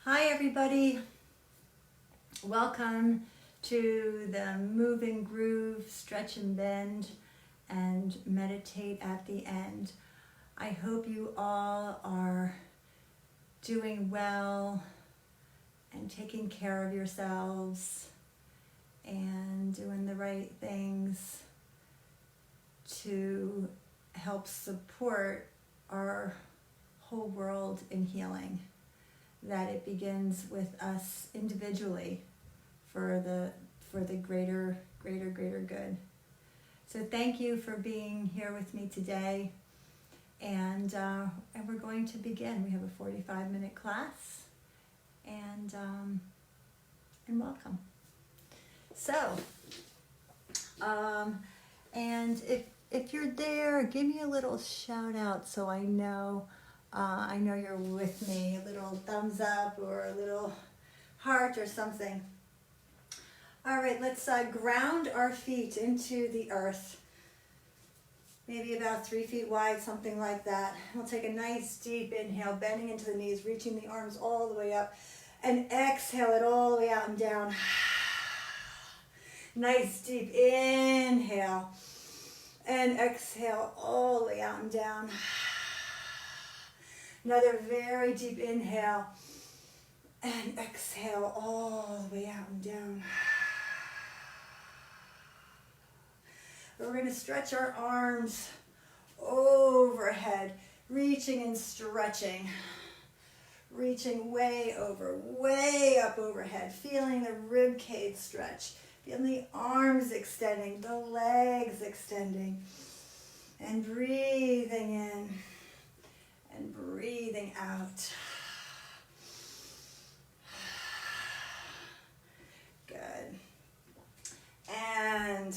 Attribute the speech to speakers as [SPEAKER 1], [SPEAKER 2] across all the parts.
[SPEAKER 1] Hi everybody, welcome to the Move and Groove, Stretch and Bend, and Meditate at the End. I hope you all are doing well and taking care of yourselves and doing the right things to help support our whole world in healing. That it begins with us individually for the greater good. So thank you for being here with me today, and we're going to begin. We have a 45-minute class, and welcome. So, and if you're there, give me a little shout out so I know you're with me. A little thumbs up or a little heart or something. All right, let's ground our feet into the earth. Maybe about 3 feet wide, something like that. We'll take a nice deep inhale, bending into the knees, reaching the arms all the way up, and exhale it all the way out and down. Nice deep inhale, and exhale all the way out and down. Another very deep inhale and exhale all the way out and down. We're going to stretch our arms overhead, reaching and stretching. Reaching way up overhead, feeling the rib cage stretch, feeling the arms extending, the legs extending, and breathing in. And breathing out. Good. And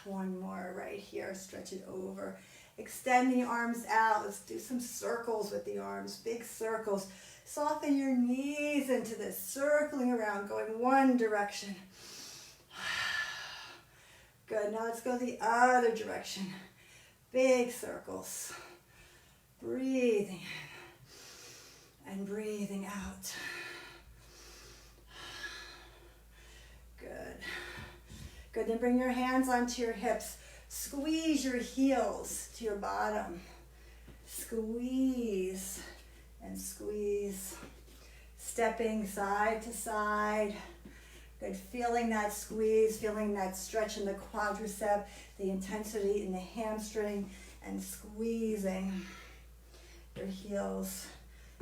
[SPEAKER 1] one more right here. Stretch it over. Extend the arms out. Let's do some circles with the arms. Big circles. Soften your knees into this. Circling around, going one direction. Good. Now let's go the other direction. Big circles. Breathing in and breathing out. Good. Good. Then bring your hands onto your hips. Squeeze your heels to your bottom. Squeeze and squeeze. Stepping side to side. Good. Feeling that squeeze, feeling that stretch in the quadricep, the intensity in the hamstring, and squeezing your heels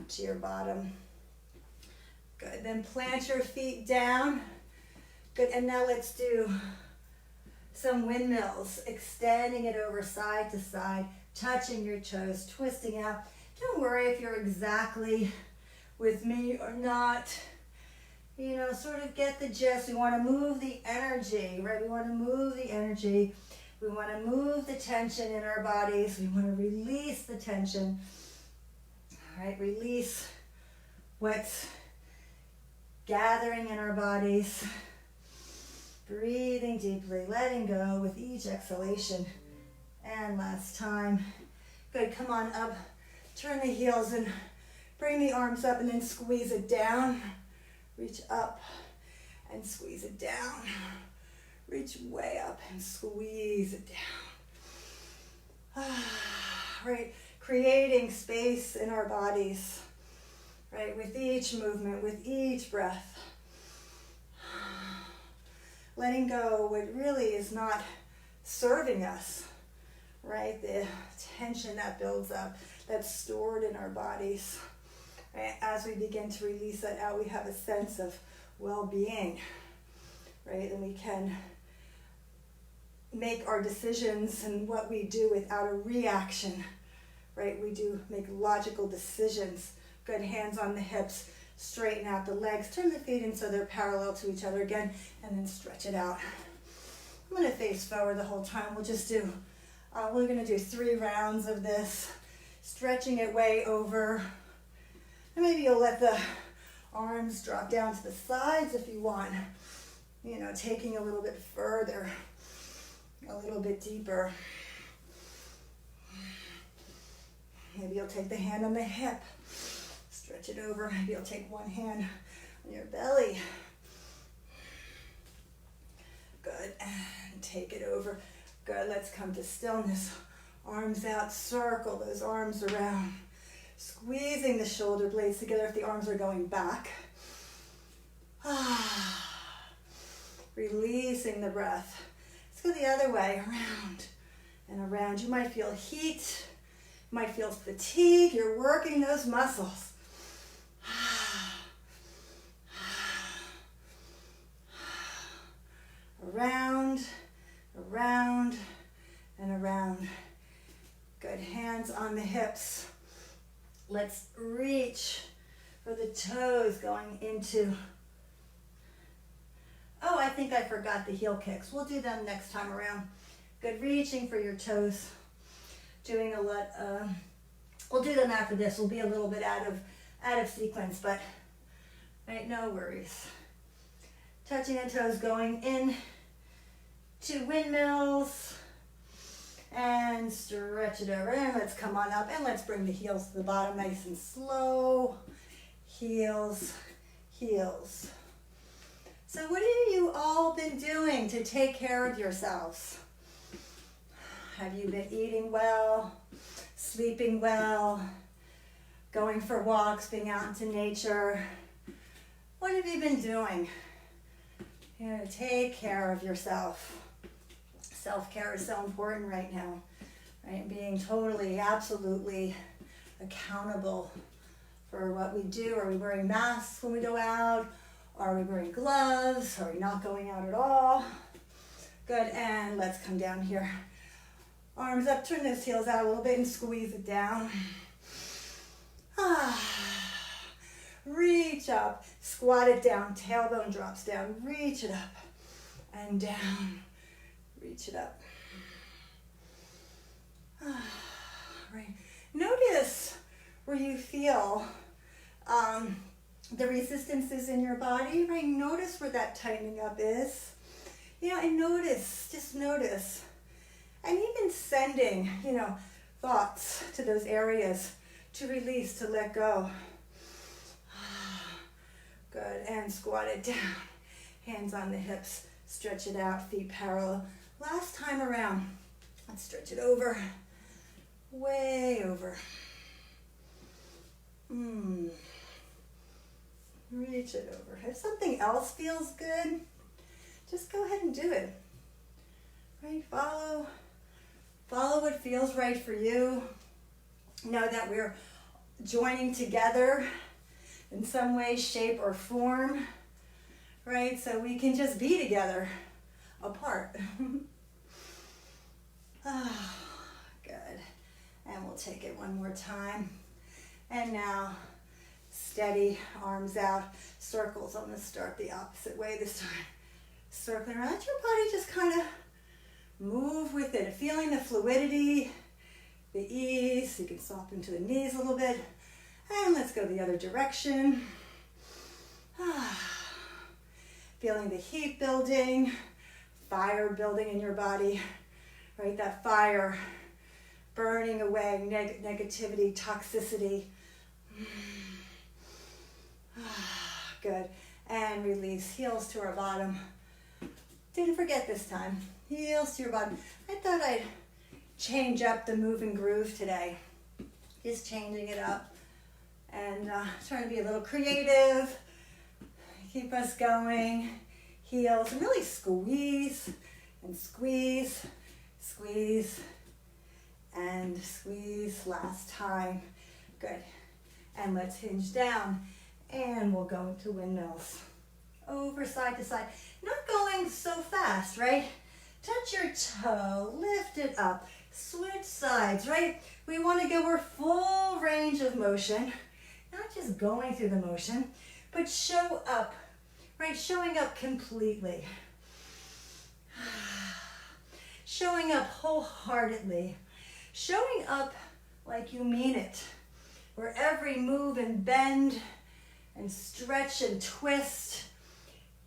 [SPEAKER 1] to your bottom. Good. Then plant your feet down. Good. And now let's do some windmills, extending it over side to side, touching your toes, twisting out. Don't worry if you're exactly with me or not. You know, sort of get the gist. We want to move the energy, right? We want to move the energy. We want to move the tension in our bodies. We want to release the tension. All right, release what's gathering in our bodies. Breathing deeply, letting go with each exhalation. And last time. Good, come on up. Turn the heels and bring the arms up and then squeeze it down. Reach up and squeeze it down. Reach way up and squeeze it down. Right, creating space in our bodies, right, with each movement, with each breath. Letting go what really is not serving us, right, the tension that builds up, that's stored in our bodies. Right? As we begin to release that out, we have a sense of well-being, right, and we can make our decisions and what we do without a reaction, right? We do make logical decisions. Good. Hands on the hips, straighten out the legs, turn the feet in so they're parallel to each other again, and then stretch it out. I'm going to face forward the whole time. We'll just do, we're going to do 3 rounds of this, stretching it way over. And maybe you'll let the arms drop down to the sides if you want, you know, taking a little bit further. A little bit deeper. Maybe you'll take the hand on the hip, stretch stretch it over. Maybe you'll take one hand on your belly. Good, and take it over. Good, let's come to stillness. Arms out, circle those arms around. Squeezing the shoulder blades together if the arms are going back. Releasing the breath. Let's go the other way, around and around. You might feel heat, you might feel fatigue. You're working those muscles. Around, around, and around. Good, hands on the hips. Let's reach for the toes going into, oh, I think I forgot the heel kicks. We'll do them next time around. Good, reaching for your toes. Doing a lot, we'll do them after this. We'll be a little bit out of sequence, but right, no worries. Touching the toes, going in to windmills, and stretch it over. And let's come on up, and let's bring the heels to the bottom, nice and slow. Heels, heels. So what have you all been doing to take care of yourselves? Have you been eating well, sleeping well, going for walks, being out into nature? What have you been doing? You know, take care of yourself. Self-care is so important right now, right? Being totally, absolutely accountable for what we do. Are we wearing masks when we go out? Are we wearing gloves? Are we not going out at all? Good, and let's come down here. Arms up, turn those heels out a little bit and squeeze it down. Reach up, squat it down, tailbone drops down, reach it up and down. Reach it up. Right. Notice where you feel the resistances in your body, right? Notice where that tightening up is. You know, and notice, just notice. And even sending, you know, thoughts to those areas to release, to let go. Good, and squat it down. Hands on the hips, stretch it out, feet parallel. Last time around, let's stretch it over, way over. Reach it over. If something else feels good, just go ahead and do it. Right, follow what feels right for you. Know that we're joining together in some way, shape, or form, right? So we can just be together, apart. Good. And we'll take it one more time. And now, steady, arms out, circles. I'm going to start the opposite way this time. Circling around. Let your body just kind of move with it. Feeling the fluidity, the ease. You can soften to the knees a little bit. And let's go the other direction. Feeling the heat building, fire building in your body, right? That fire burning away negativity, toxicity. Good. And release. Heels to our bottom. Didn't forget this time. Heels to your bottom. I thought I'd change up the move and groove today. Just changing it up. And trying to be a little creative. Keep us going. Heels. And really squeeze and squeeze. Squeeze and squeeze. Last time. Good. And let's hinge down. And we'll go into windmills. Over side to side. Not going so fast, right? Touch your toe. Lift it up. Switch sides, right? We want to go our full range of motion. Not just going through the motion, but show up, right? Showing up completely. Showing up wholeheartedly. Showing up like you mean it. Where every move and bend and stretch and twist,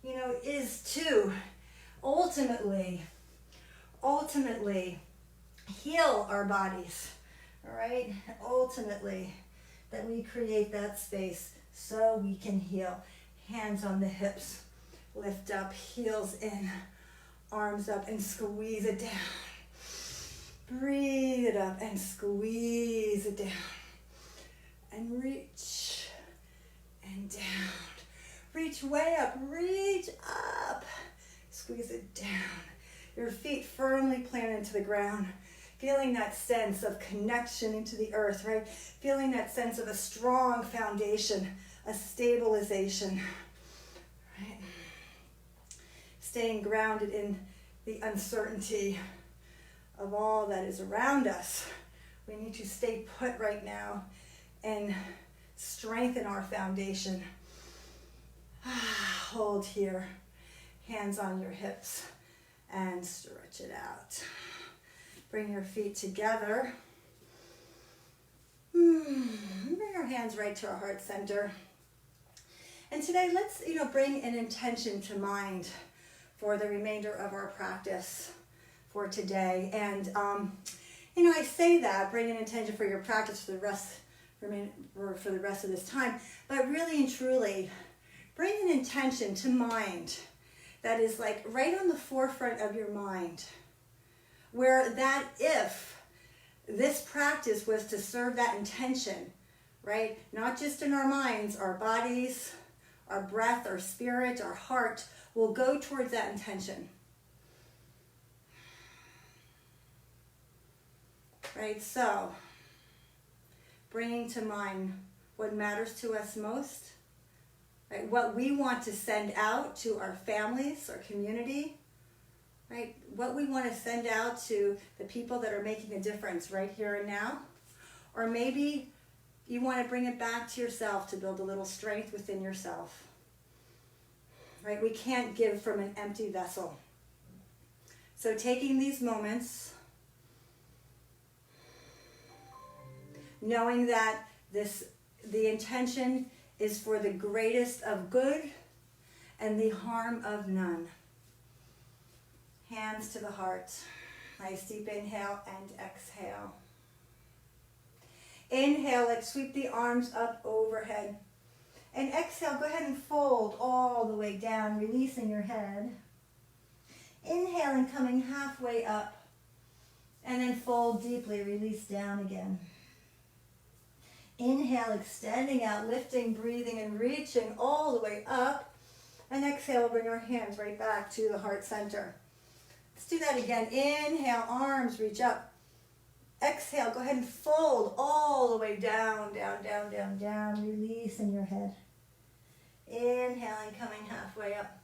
[SPEAKER 1] you know, is to ultimately heal our bodies, all right? Ultimately, that we create that space so we can heal. Hands on the hips, lift up, heels in, arms up, and squeeze it down. Breathe it up and squeeze it down. And reach and down. Reach way up, reach up. Squeeze it down. Your feet firmly planted into the ground. Feeling that sense of connection into the earth, right? Feeling that sense of a strong foundation, a stabilization, right? Staying grounded in the uncertainty of all that is around us. We need to stay put right now and strengthen our foundation. Hold here, hands on your hips, and stretch it out. Bring your feet together. Bring our hands right to our heart center. And today, let's bring an intention to mind for the remainder of our practice for today. And I say that, bring an intention for your practice for the rest of this time, but really and truly, bring an intention to mind that is like right on the forefront of your mind, where that if this practice was to serve that intention, right? Not just in our minds, our bodies, our breath, our spirit, our heart will go towards that intention. Right, so bringing to mind what matters to us most, right? What we want to send out to our families, our community, right? What we want to send out to the people that are making a difference right here and now. Or maybe you want to bring it back to yourself to build a little strength within yourself. Right? We can't give from an empty vessel. So taking these moments, knowing that the intention is for the greatest of good and the harm of none. Hands to the heart. Nice deep inhale and exhale. Inhale, let's sweep the arms up overhead. And exhale, go ahead and fold all the way down, releasing your head. Inhaling, coming halfway up. And then fold deeply, release down again. Inhale, extending out, lifting, breathing, and reaching all the way up. And exhale, bring our hands right back to the heart center. Let's do that again. Inhale, arms reach up. Exhale, go ahead and fold all the way down, down, down, down, down, releasing your head. Inhaling, coming halfway up.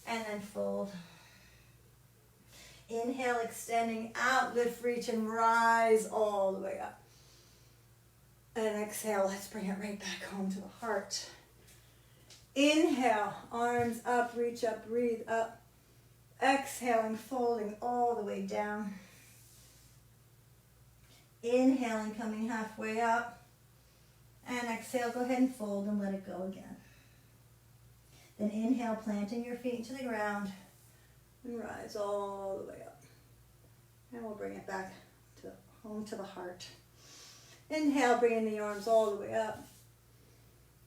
[SPEAKER 1] And then fold. Inhale, extending out, lift, reach, and rise all the way up. And exhale, let's bring it right back home to the heart. Inhale, arms up, reach up, breathe up. Exhaling, folding all the way down. Inhaling, coming halfway up. And exhale, go ahead and fold and let it go again. Then inhale, planting your feet into the ground. And rise all the way up. And we'll bring it back to home to the heart. Inhale, bringing the arms all the way up.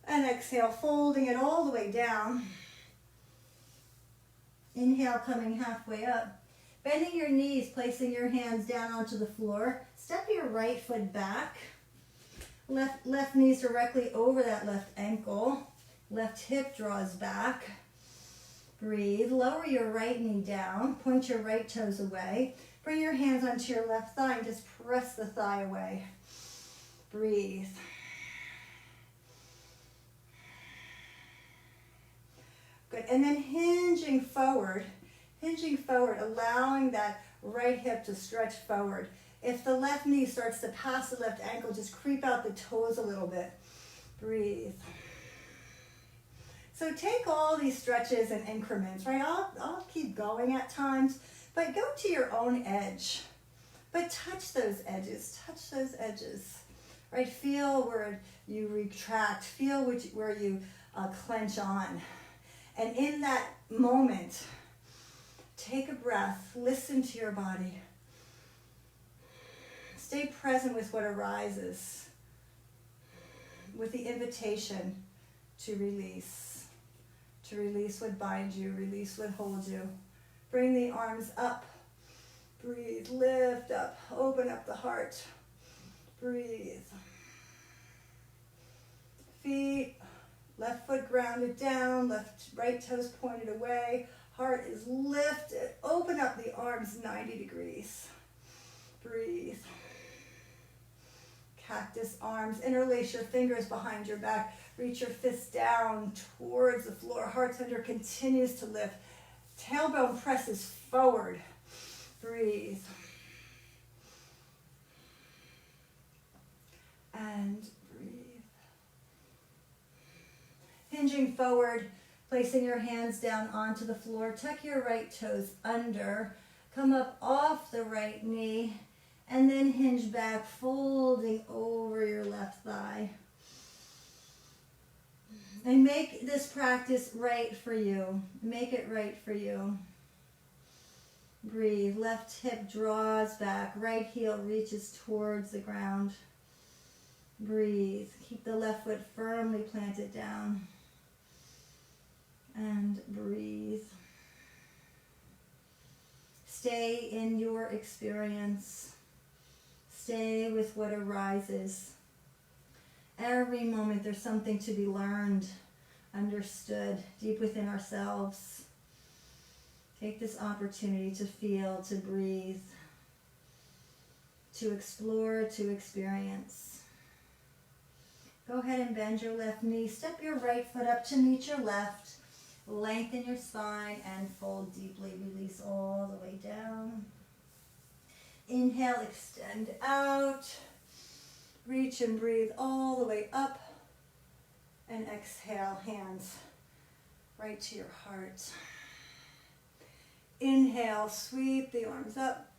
[SPEAKER 1] And exhale, folding it all the way down. Inhale, coming halfway up. Bending your knees, placing your hands down onto the floor. Step your right foot back. Left knees directly over that left ankle. Left hip draws back. Breathe. Lower your right knee down. Point your right toes away. Bring your hands onto your left thigh and just press the thigh away. Breathe. Good. And then hinging forward, allowing that right hip to stretch forward. If the left knee starts to pass the left ankle, just creep out the toes a little bit. Breathe. So take all these stretches in increments, right? I'll keep going at times, but go to your own edge. But touch those edges, right? Feel where you retract, feel where you clench on. And in that moment, take a breath, listen to your body. Stay present with what arises. with the invitation to release what binds you, release what holds you. Bring the arms up, breathe, lift up, open up the heart, breathe. Feet, left foot grounded down, right toes pointed away, heart is lifted, open up the arms 90 degrees, breathe. Cactus arms, interlace your fingers behind your back, reach your fists down towards the floor, heart center continues to lift, tailbone presses forward, breathe. And breathe. Hinging forward, placing your hands down onto the floor, tuck your right toes under, come up off the right knee, and then hinge back, folding over your left thigh. And make this practice right for you. Make it right for you. Breathe. Left hip draws back. Right heel reaches towards the ground. Breathe. Keep the left foot firmly planted down. And breathe. Stay in your experience. Stay with what arises. Every moment there's something to be learned, understood deep within ourselves. Take this opportunity to feel, to breathe, to explore, to experience. Go ahead and bend your left knee. Step your right foot up to meet your left. Lengthen your spine and fold deeply. Release all the way down. Inhale, extend out. Reach and breathe all the way up. And exhale, hands right to your heart. Inhale, sweep the arms up.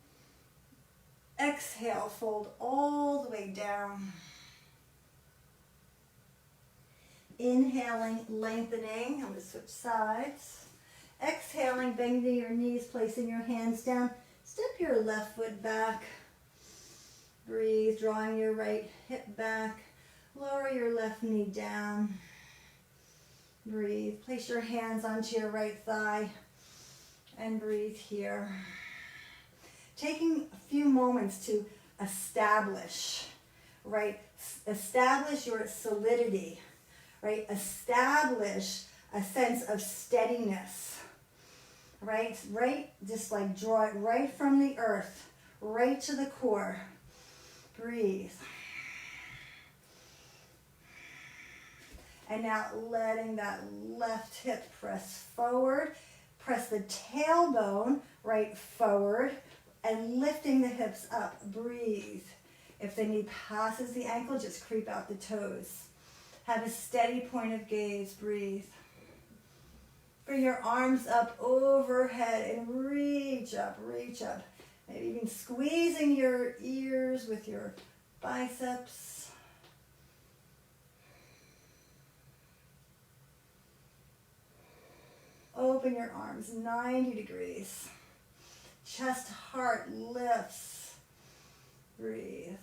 [SPEAKER 1] Exhale, fold all the way down. Inhaling, lengthening. I'm going to switch sides. Exhaling, bending your knees, placing your hands down. Step your left foot back. Breathe, drawing your right hip back. Lower your left knee down. Breathe. Place your hands onto your right thigh. And breathe here. Taking a few moments to establish, right? Establish your solidity, right? Establish a sense of steadiness, right? Right, just like draw it right from the earth, right to the core. Breathe. And now letting that left hip press forward. Press the tailbone right forward and lifting the hips up. Breathe. If the knee passes the ankle, just creep out the toes. Have a steady point of gaze. Breathe. Bring your arms up overhead and reach up, reach up. Maybe even squeezing your ears with your biceps. Open your arms 90 degrees. Chest, heart lifts. Breathe.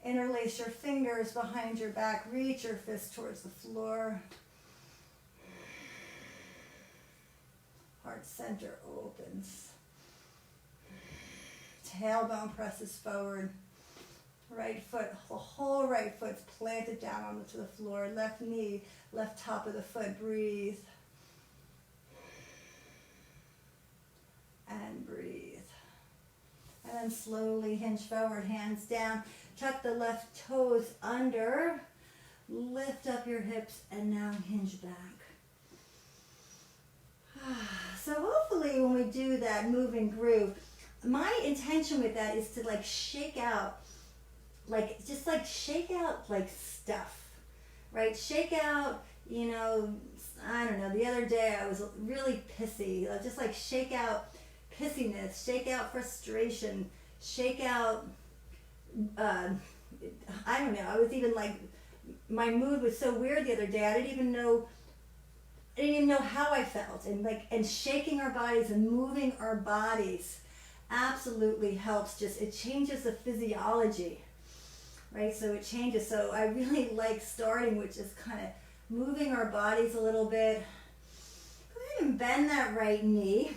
[SPEAKER 1] Interlace your fingers behind your back. Reach your fist towards the floor. Heart center opens. Tailbone presses forward. Right foot, the whole right foot's planted down onto the floor. Left knee, left top of the foot. Breathe. And breathe. And then slowly hinge forward, hands down. Tuck the left toes under. Lift up your hips and now hinge back. So hopefully when we do that move and groove, my intention with that is to like shake out, like just like shake out like stuff, right? Shake out, you know, I don't know, the other day I was really pissy, just like shake out pissiness, shake out frustration, shake out, I don't know, I was even like, my mood was so weird the other day, I didn't even know how I felt, and shaking our bodies and moving our bodies absolutely helps. It changes the physiology, right? So it changes. So I really like starting with just kind of moving our bodies a little bit. Go ahead and bend that right knee.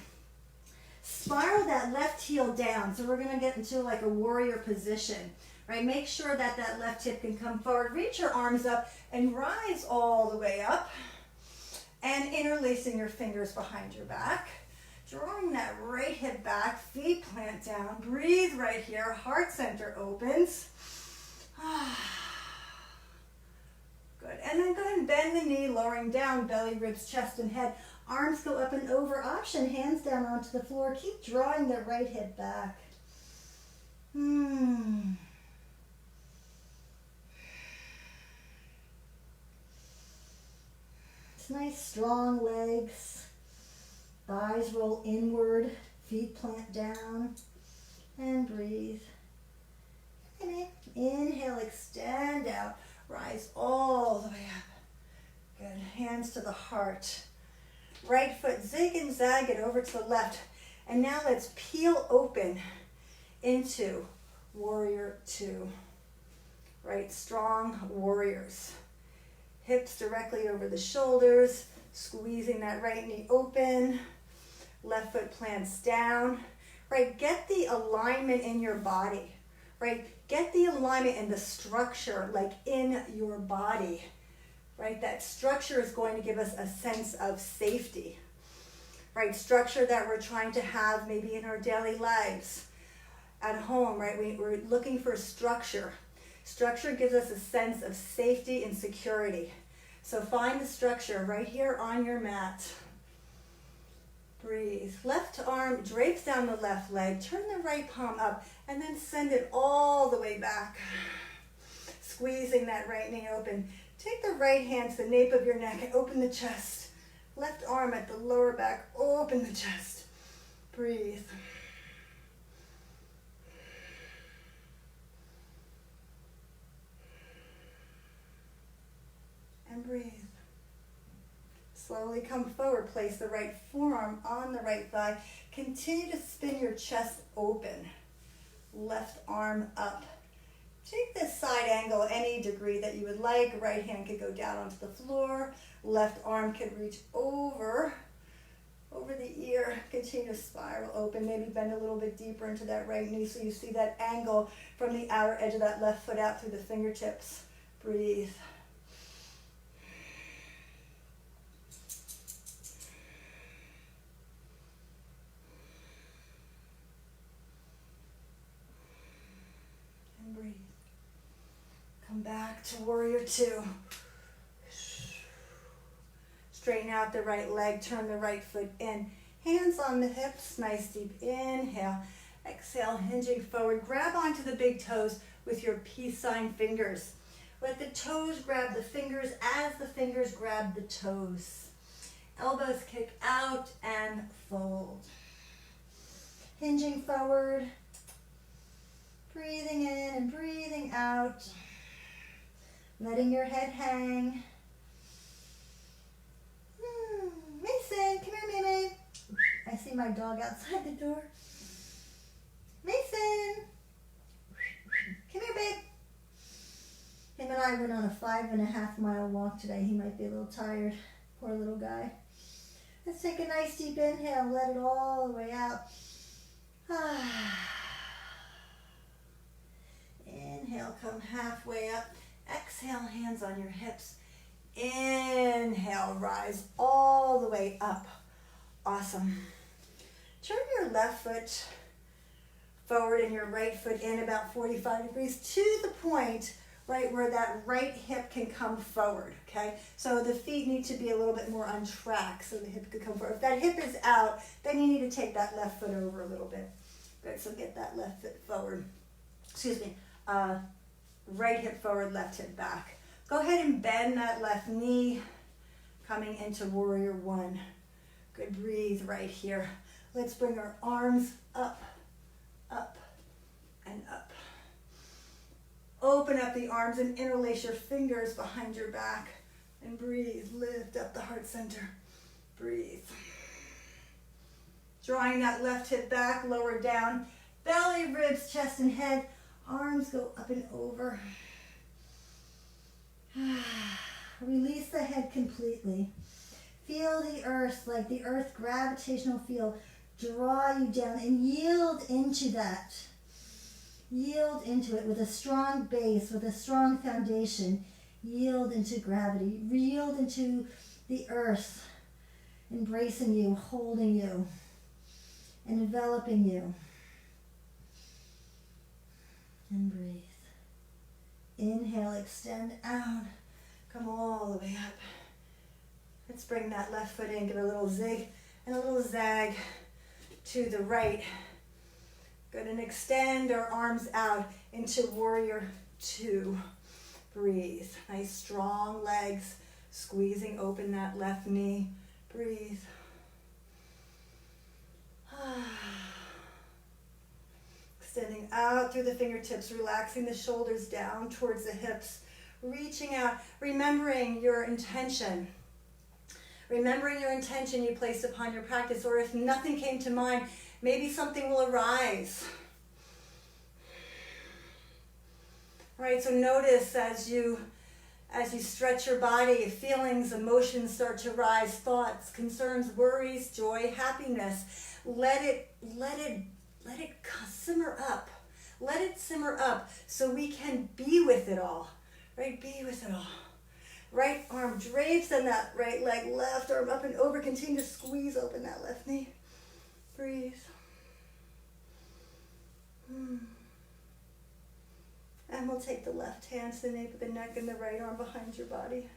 [SPEAKER 1] Spiral that left heel down. So we're going to get into like a warrior position, right? Make sure that that left hip can come forward. Reach your arms up and rise all the way up. And interlacing your fingers behind your back. Drawing that right hip back, feet plant down. Breathe right here. Heart center opens. Good. And then go ahead and bend the knee, lowering down, belly, ribs, chest, and head. Arms go up and over. Option, hands down onto the floor. Keep drawing the right hip back. It's nice, strong legs. Thighs roll inward. Feet plant down. And breathe. Inhale, extend out. Rise all the way up. Good. Hands to the heart. Right foot zig and zag it over to the left. And now let's peel open into warrior two. Right, strong warriors. Hips directly over the shoulders. Squeezing that right knee open. Left foot plants down. Right, get the alignment in your body. Right, get the alignment and the structure like in your body. Right, that structure is going to give us a sense of safety. Right, structure that we're trying to have maybe in our daily lives. At home, right, we're looking for structure. Structure gives us a sense of safety and security. So find the structure right here on your mat. Breathe. Left arm drapes down the left leg. Turn the right palm up and then send it all the way back. Squeezing that right knee open. Take the right hand to the nape of your neck and open the chest. Left arm at the lower back. Open the chest. Breathe. And breathe. Slowly come forward. Place the right forearm on the right thigh. Continue to spin your chest open. Left arm up. Take this side angle any degree that you would like. Right hand could go down onto the floor. Left arm could reach over the ear. Continue to spiral open. Maybe bend a little bit deeper into that right knee so you see that angle from the outer edge of that left foot out through the fingertips. Breathe. And breathe. Come back to warrior two. Straighten out the right leg, turn the right foot in. Hands on the hips, nice deep inhale. Exhale, hinging forward. Grab onto the big toes with your peace sign fingers. Let the toes grab the fingers as the fingers grab the toes. Elbows kick out and fold. Hinging forward. Breathing in and breathing out. Letting your head hang. Mason, come here, Mimi. I see my dog outside the door. Mason. Come here, babe. Him and I went on a 5.5 mile walk today. He might be a little tired. Poor little guy. Let's take a nice deep inhale. Let it all the way out. Inhale, come halfway up. Exhale, hands on your hips. Inhale, rise all the way up. Awesome. Turn your left foot forward and your right foot in about 45 degrees to the point right where that right hip can come forward, okay? So the feet need to be a little bit more on track so the hip could come forward. If that hip is out, then you need to take that left foot over a little bit. Good, so get that left foot forward. Right hip forward, left hip back. Go ahead and bend that left knee, coming into warrior one. Good, breathe right here. Let's bring our arms up, up, and up. Open up the arms and interlace your fingers behind your back. And breathe, lift up the heart center. Breathe. Drawing that left hip back, lower down. Belly, ribs, chest, and head. Arms go up and over. Release the head completely. Feel the earth, like the earth gravitational field, draw you down and yield into that. Yield into it with a strong base, with a strong foundation. Yield into gravity. Yield into the earth, embracing you, holding you, and enveloping you. And breathe. Inhale, extend out. Come all the way up. Let's bring that left foot in. Give it a little zig and a little zag to the right. Good, and extend our arms out into warrior two. Breathe. Nice strong legs. Squeezing open that left knee. Breathe. Extending out through the fingertips, relaxing the shoulders down towards the hips. Reaching out, remembering your intention. Remembering your intention you placed upon your practice, or if nothing came to mind, maybe something will arise. All right, so notice as you stretch your body, feelings, emotions start to rise, thoughts, concerns, worries, joy, happiness. Let it simmer up. Let it simmer up so we can be with it all. Right, be with it all. Right arm drapes on that right leg, left arm up and over. Continue to squeeze open that left knee. Breathe. And we'll take the left hand to the nape of the neck and the right arm behind your body.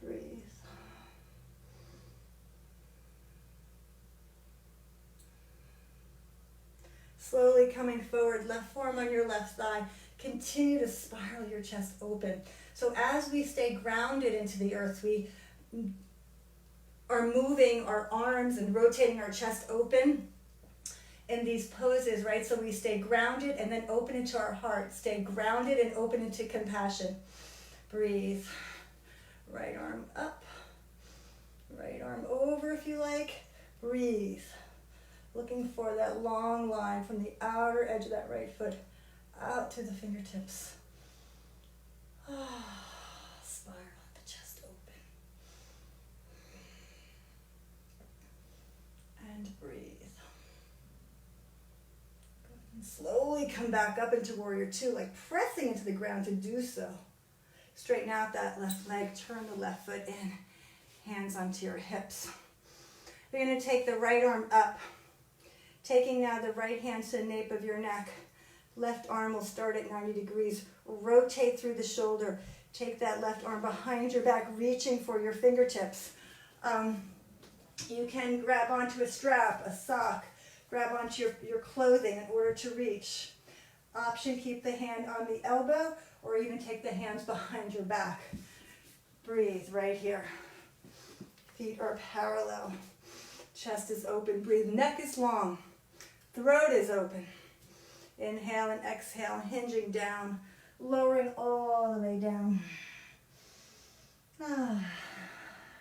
[SPEAKER 1] Breathe. Slowly coming forward, left forearm on your left thigh. Continue to spiral your chest open. So as we stay grounded into the earth, we are moving our arms and rotating our chest open in these poses, right? So we stay grounded and then open into our heart. Stay grounded and open into compassion. Breathe. Right arm up. Right arm over if you like. Breathe. Looking for that long line from the outer edge of that right foot out to the fingertips. Spiral the chest open. And breathe. And slowly come back up into warrior two, like pressing into the ground to do so. Straighten out that left leg, turn the left foot in, hands onto your hips. You're going to take the right arm up. Taking now the right hand to the nape of your neck. Left arm will start at 90 degrees. Rotate through the shoulder. Take that left arm behind your back, reaching for your fingertips. You can grab onto a strap, a sock. Grab onto your clothing in order to reach. Option, keep the hand on the elbow or even take the hands behind your back. Breathe right here. Feet are parallel. Chest is open. Breathe. Neck is long. Throat is open. Inhale and exhale, hinging down, lowering all the way down.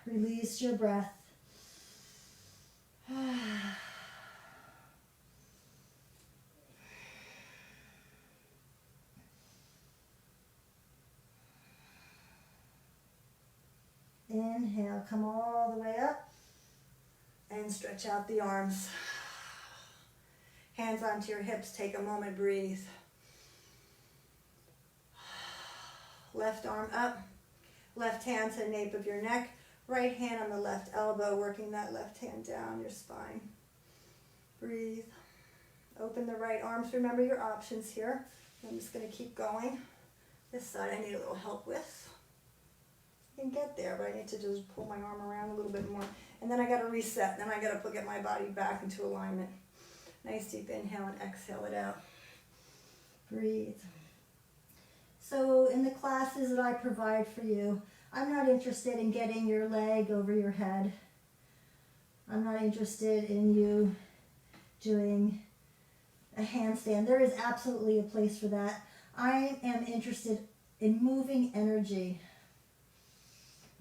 [SPEAKER 1] Release your breath. Inhale, come all the way up and stretch out the arms. Hands onto your hips, take a moment, breathe. Left arm up, left hand to the nape of your neck, right hand on the left elbow, working that left hand down your spine. Breathe. Open the right arms. Remember your options here. I'm just going to keep going. This side I need a little help with. I can get there, but I need to just pull my arm around a little bit more. And then I got to reset. Then I got to get my body back into alignment. Nice deep inhale and exhale it out. Breathe. So in the classes that I provide for you, I'm not interested in getting your leg over your head. I'm not interested in you doing a handstand. There is absolutely a place for that. I am interested in moving energy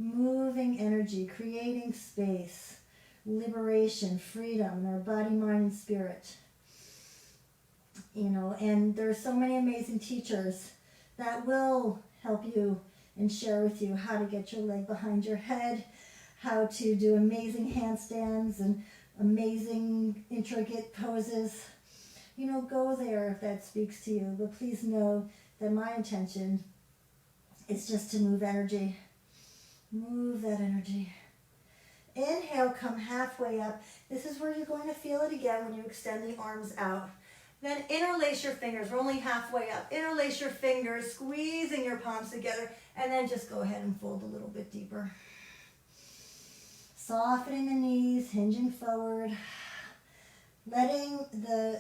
[SPEAKER 2] moving energy, creating space, liberation, freedom in our body, mind, and spirit. You know, and there are so many amazing teachers that will help you and share with you how to get your leg behind your head, how to do amazing handstands and amazing intricate poses. You know, go there if that speaks to you. But please know that my intention is just to move energy. Move that energy. Inhale, come halfway up. This is where you're going to feel it again when you extend the arms out. Then interlace your fingers. We're only halfway up. Interlace your fingers, squeezing your palms together, and then just go ahead and fold a little bit deeper. Softening the knees, hinging forward. Letting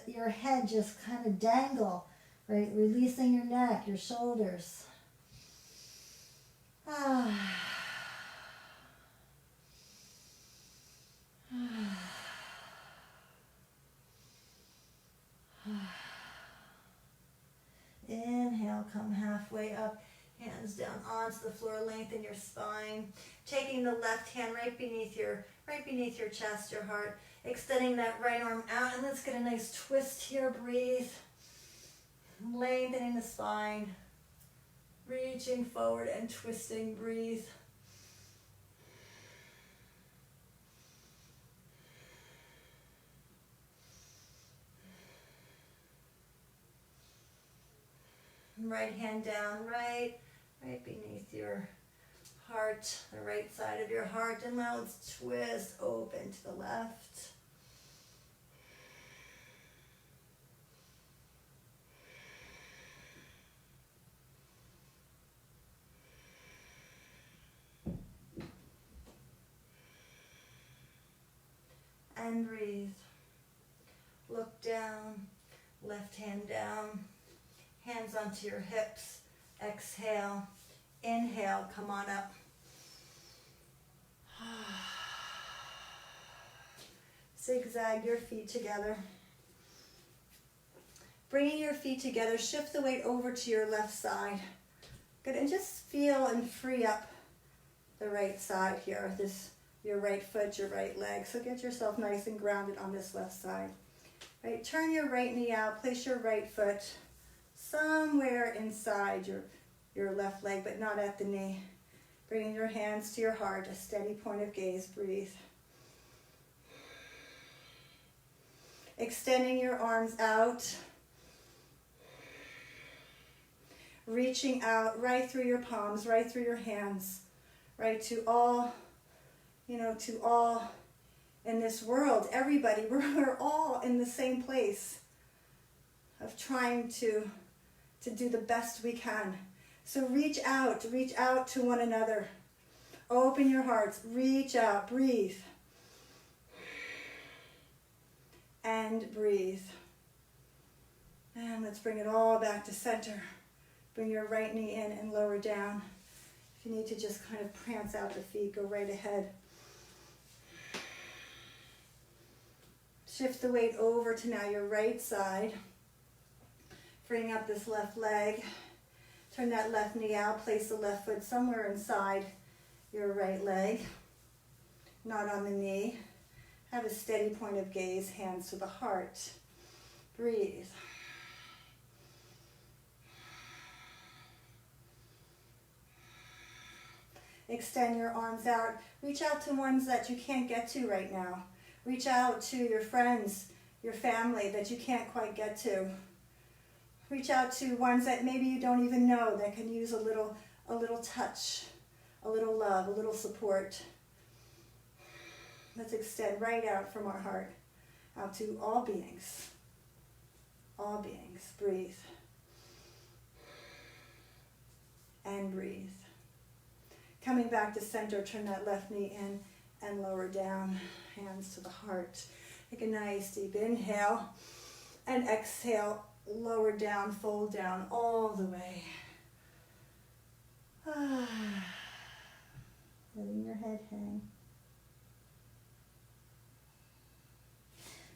[SPEAKER 2] your head just kind of dangle, right? Releasing your neck, your shoulders. Inhale, come halfway up, hands down onto the floor, lengthen your spine. Taking the left hand right beneath your chest, your heart. Extending that right arm out, and let's get a nice twist here. Breathe. Lengthening the spine. Reaching forward and twisting. Breathe. Right hand down, right beneath your heart, the right side of your heart, and now let's twist open to the left. And breathe. Look down, left hand down, hands onto your hips. Exhale, inhale, come on up. Zigzag your feet together. Bringing your feet together, shift the weight over to your left side. Good, and just feel and free up the right side here. Your right foot, your right leg. So get yourself nice and grounded on this left side. Right, turn your right knee out, place your right foot somewhere inside your left leg, but not at the knee. Bringing your hands to your heart, a steady point of gaze, breathe. Extending your arms out. Reaching out right through your palms, right through your hands, right to all in this world, everybody, we're all in the same place of trying to do the best we can. So reach out to one another. Open your hearts, reach out, breathe. And breathe. And let's bring it all back to center. Bring your right knee in and lower down. If you need to just kind of prance out the feet, go right ahead. Shift the weight over to now your right side. Freeing up this left leg. Turn that left knee out. Place the left foot somewhere inside your right leg. Not on the knee. Have a steady point of gaze, hands to the heart. Breathe. Extend your arms out. Reach out to ones that you can't get to right now. Reach out to your friends, your family that you can't quite get to. Reach out to ones that maybe you don't even know that can use a little touch, a little love, a little support. Let's extend right out from our heart out to all beings. All beings. Breathe. And breathe. Coming back to center, turn that left knee in and lower down. Hands to the heart. Take a nice deep inhale and exhale. Lower down, fold down all the way. Letting your head hang.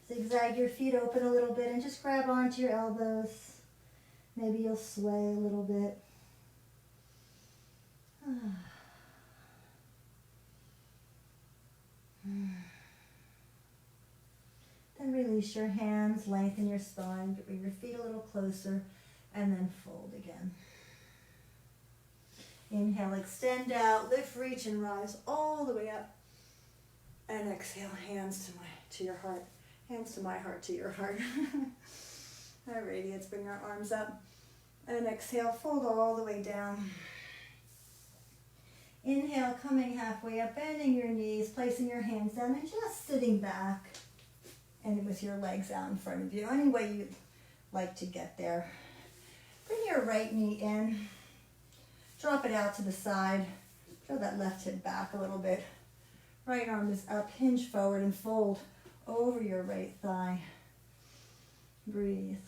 [SPEAKER 2] Zigzag your feet open a little bit and just grab onto your elbows. Maybe you'll sway a little bit. Then release your hands, lengthen your spine, bring your feet a little closer, and then fold again. Inhale, extend out, lift, reach, and rise all the way up. And exhale, hands to your heart. Hands to my heart, to your heart. All righty, let's bring our arms up. And exhale, fold all the way down. Inhale, coming halfway up, bending your knees, placing your hands down, and just sitting back. And with your legs out in front of you, any way you'd like to get there. Bring your right knee in. Drop it out to the side. Throw that left hip back a little bit. Right arm is up, hinge forward and fold over your right thigh. Breathe.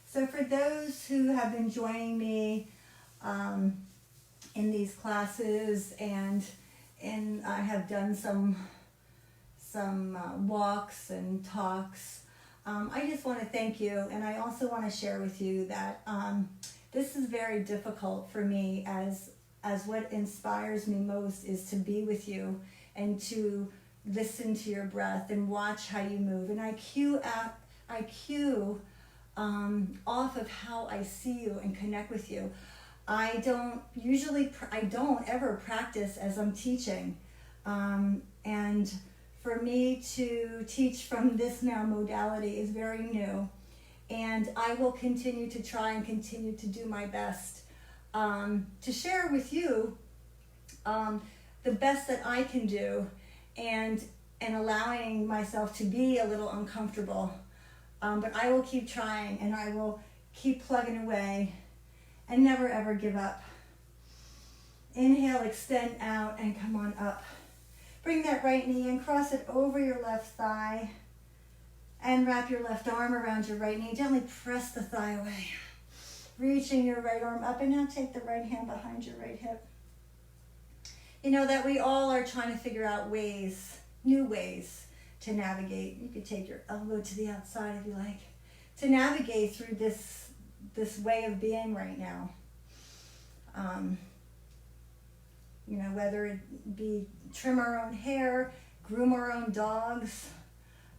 [SPEAKER 2] So for those who have been joining me in these classes, and I have done some walks and talks, I just want to thank you, and I also want to share with you that this is very difficult for me, as what inspires me most is to be with you and to listen to your breath and watch how you move, and I cue off of how I see you and connect with you. I don't ever practice as I'm teaching, and for me to teach from this now modality is very new, and I will continue to try and continue to do my best to share with you the best that I can do, and allowing myself to be a little uncomfortable. But I will keep trying, and I will keep plugging away and never ever give up. Inhale, extend out, and come on up. Bring that right knee in, cross it over your left thigh, and wrap your left arm around your right knee. Gently press the thigh away. Reaching your right arm up, and now take the right hand behind your right hip. You know that we all are trying to figure out ways, new ways, to navigate. You could take your elbow to the outside if you like, to navigate through this way of being right now. Whether it be trim our own hair, groom our own dogs.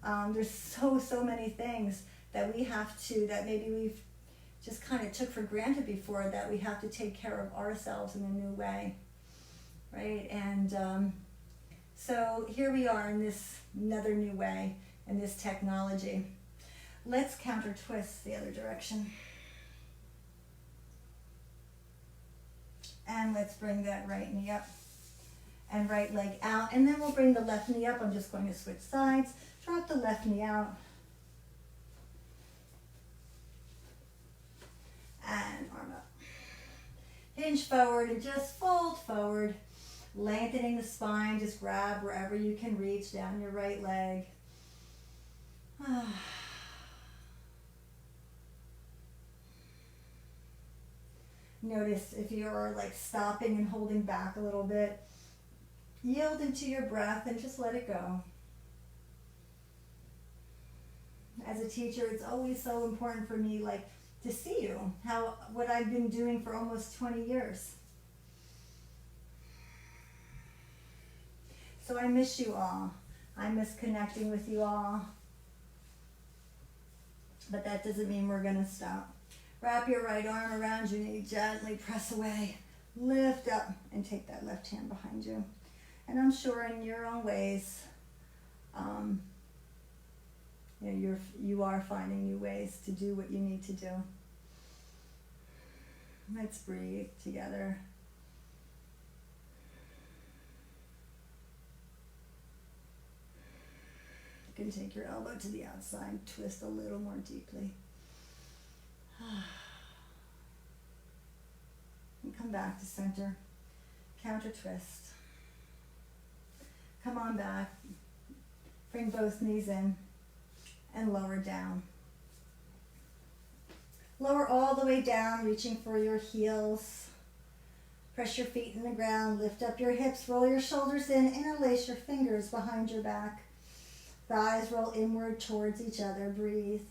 [SPEAKER 2] There's so many things that we have to, that maybe we've just kind of took for granted before, that we have to take care of ourselves in a new way, right? And so here we are in this another new way, in this technology. Let's counter twist the other direction. And let's bring that right knee up and right leg out. And then we'll bring the left knee up. I'm just going to switch sides. Drop the left knee out. And arm up. Hinge forward and just fold forward. Lengthening the spine, just grab wherever you can reach down your right leg. Notice if you're like stopping and holding back a little bit. Yield into your breath and just let it go. As a teacher, it's always so important for me, like, to see you, what I've been doing for almost 20 years. So I miss you all. I miss connecting with you all. But that doesn't mean we're going to stop. Wrap your right arm around your knee, gently press away. Lift up and take that left hand behind you. And I'm sure in your own ways, you are finding new ways to do what you need to do. Let's breathe together. You can take your elbow to the outside, twist a little more deeply. And come back to center. Counter twist. Come on back. Bring both knees in and lower down. Lower all the way down, reaching for your heels. Press your feet in the ground, lift up your hips, roll your shoulders in, interlace your fingers behind your back. Thighs roll inward towards each other. Breathe.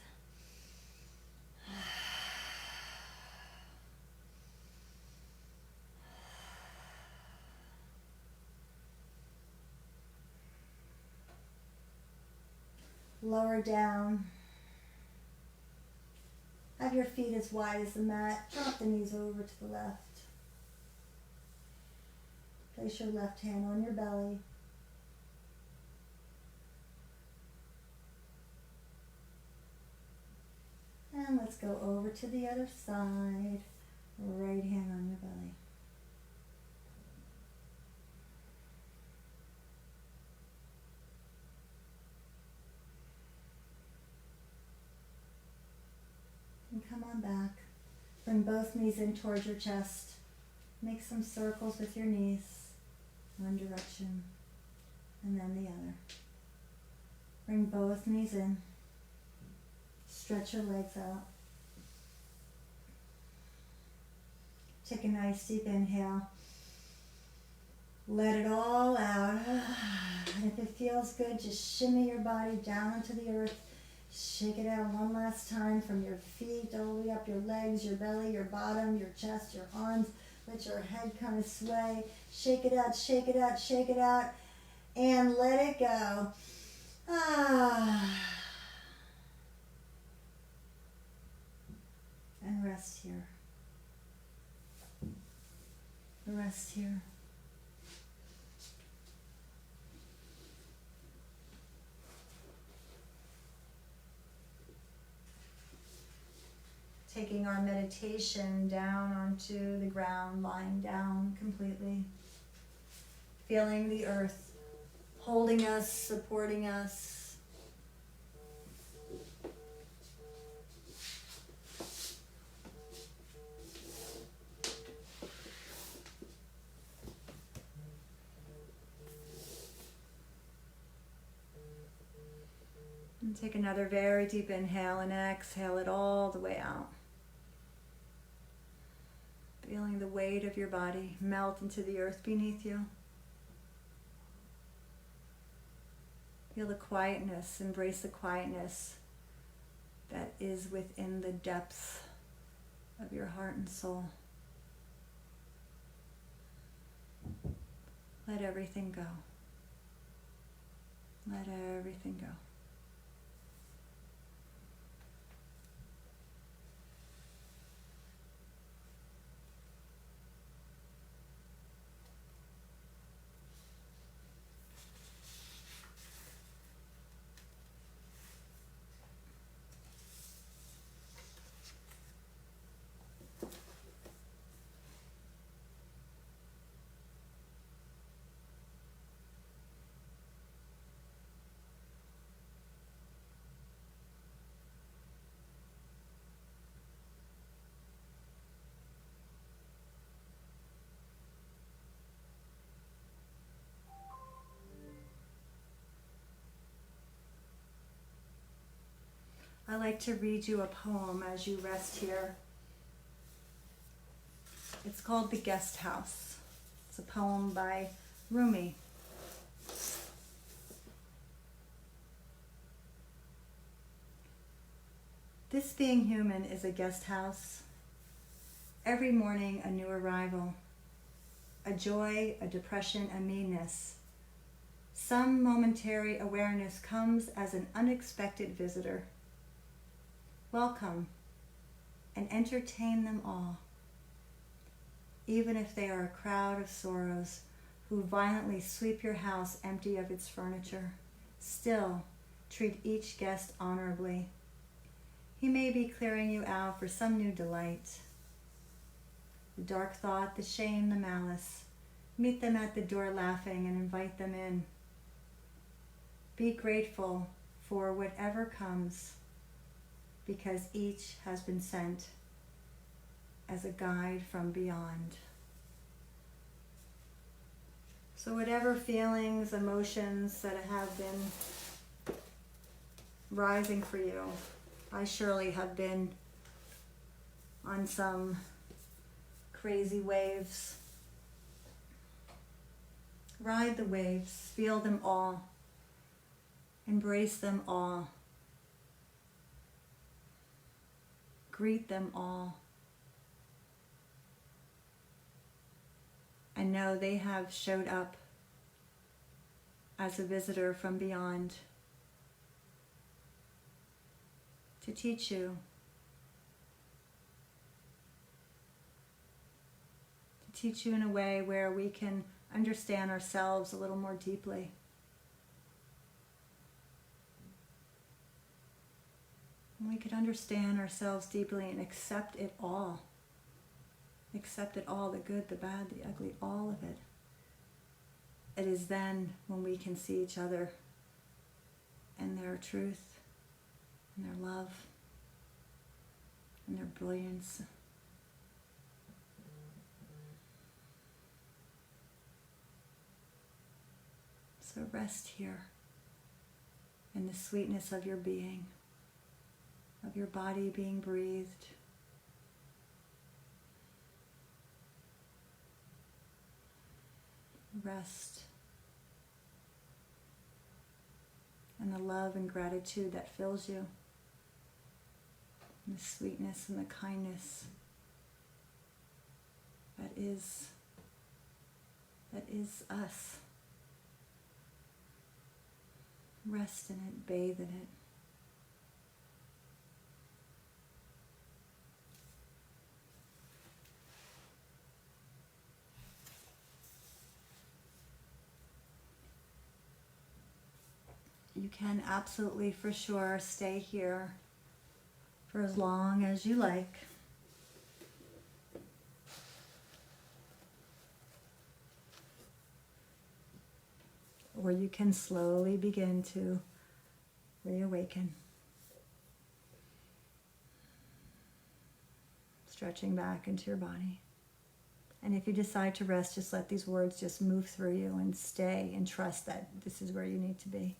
[SPEAKER 2] Lower down. Have your feet as wide as the mat. Drop the knees over to the left. Place your left hand on your belly. And let's go over to the other side. Right hand on your belly. And come on back. Bring both knees in towards your chest. Make some circles with your knees. One direction and then the other. Bring both knees in. Stretch your legs out. Take a nice deep inhale. Let it all out. And if it feels good, just shimmy your body down into the earth. Shake it out one last time from your feet all the way up your legs, your belly, your bottom, your chest, your arms. Let your head kind of sway. Shake it out, shake it out, shake it out. And let it go. And rest here. Rest here. Taking our meditation down onto the ground, lying down completely. Feeling the earth holding us, supporting us. And take another very deep inhale and exhale it all the way out. Feeling the weight of your body melt into the earth beneath you. Feel the quietness, embrace the quietness that is within the depths of your heart and soul. Let everything go. Let everything go. I like to read you a poem as you rest here. It's called The Guest House. It's a poem by Rumi. This being human is a guest house. Every morning a new arrival. A joy, a depression, a meanness. Some momentary awareness comes as an unexpected visitor. Welcome and entertain them all, even if they are a crowd of sorrows who violently sweep your house empty of its furniture. Still, treat each guest honorably. He may be clearing you out for some new delight. The dark thought, the shame, the malice. Meet them at the door laughing and invite them in. Be grateful for whatever comes, because each has been sent as a guide from beyond. So whatever feelings, emotions that have been rising for you, I surely have been on some crazy waves. Ride the waves, feel them all, embrace them all. Greet them all. And know they have showed up as a visitor from beyond
[SPEAKER 1] to teach you, in a way where we can understand ourselves a little more deeply. And we could understand ourselves deeply and accept it all. Accept it all, the good, the bad, the ugly, all of it. It is then when we can see each other and their truth and their love and their brilliance. So rest here in the sweetness of your being, of your body being breathed. Rest in the love and gratitude that fills you, and the sweetness and the kindness that is us. Rest in it, bathe in it. You can absolutely, for sure, stay here for as long as you like. Or you can slowly begin to reawaken. Stretching back into your body. And if you decide to rest, just let these words just move through you and stay and trust that this is where you need to be.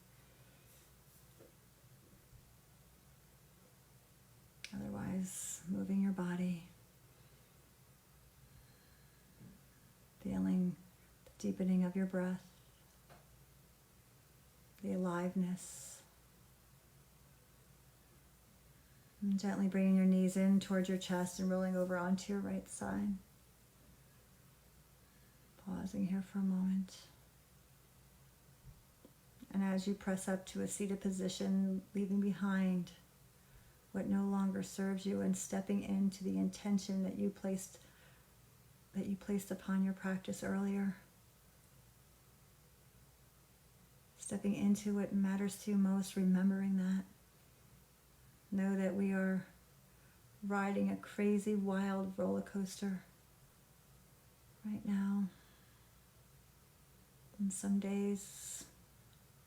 [SPEAKER 1] Otherwise, moving your body, feeling the deepening of your breath, the aliveness, and gently bringing your knees in towards your chest and rolling over onto your right side. Pausing here for a moment. And as you press up to a seated position, leaving behind what no longer serves you and stepping into the intention that you placed upon your practice earlier. Stepping into what matters to you most, remembering that. Know that we are riding a crazy, wild roller coaster right now. And some days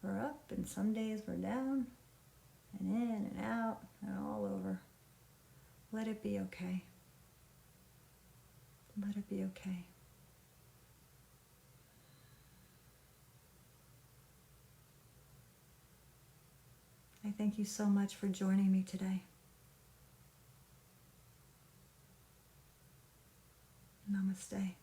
[SPEAKER 1] we're up and some days we're down and in and out and all over. Let it be okay. Let it be okay. I thank you so much for joining me today. Namaste.